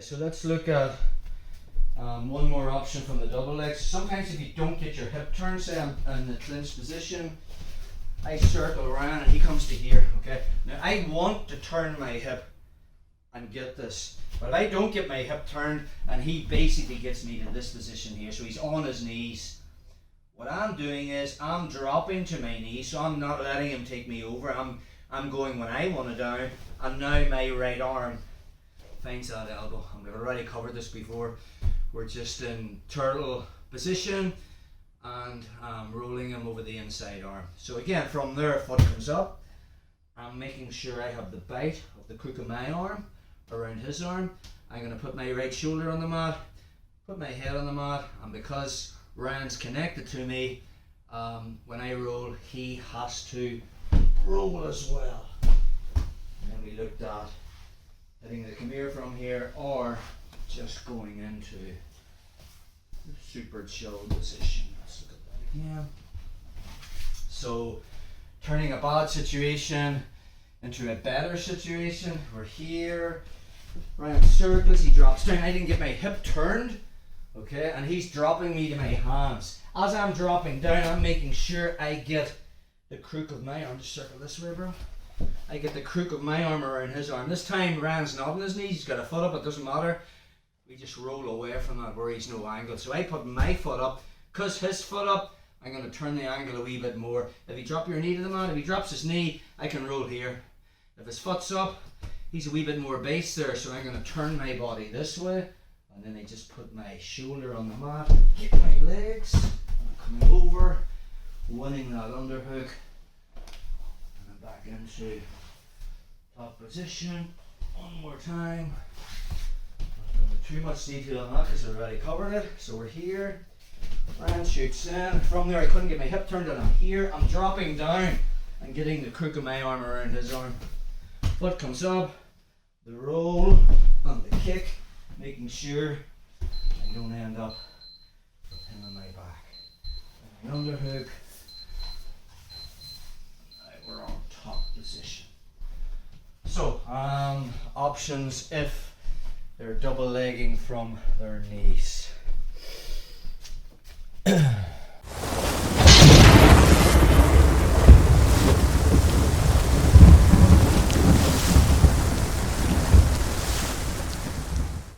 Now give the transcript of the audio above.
so let's look at one more option from the double legs. Sometimes if you don't get your hip turn, say I'm in the clinch position, I circle around and he comes to here, okay? Now I want to turn my hip and get this, but I don't get my hip turned and he basically gets me to this position here, so he's on his knees. What I'm doing is I'm dropping to my knees, so I'm not letting him take me over. I'm going when I want to down, and now my right arm finds that elbow. And we've already covered this before. We're just in turtle position and rolling him over the inside arm. So again, from there, foot comes up. I'm making sure I have the bite of the crook of my arm around his arm. I'm going to put my right shoulder on the mat, put my head on the mat, and because Ryan's connected to me, when I roll, he has to roll as well. And then we looked at hitting the Kimura from here or just going into the super chill position. Let's look at that again. So turning a bad situation into a better situation. We're here, Ryan circles, he drops down. I didn't get my hip turned, okay, and he's dropping me to my hands. As I'm dropping down, I'm making sure I get the crook of my arm. Just circle this way, bro. I get the crook of my arm around his arm. This time Ryan's not on his knees, he's got a foot up, it doesn't matter. We just roll away from that where he's no angle. So I put my foot up, because his foot up, I'm going to turn the angle a wee bit more. If you drop your knee to the mat, if he drops his knee, I can roll here. If his foot's up, he's a wee bit more base there, so I'm going to turn my body this way, and then I just put my shoulder on the mat, get my legs, and I'm coming over, winning that underhook, and I'm back into top position. One more time. Not going into too much detail on that because I already covered it. So we're here. Ryan shoots in. From there I couldn't get my hip turned and I'm here. I'm dropping down and getting the crook of my arm around his arm. Foot comes up, the roll and the kick, making sure I don't end up with him on my back. And my underhook. Now we're on top position. So, options if they're double legging from their knees.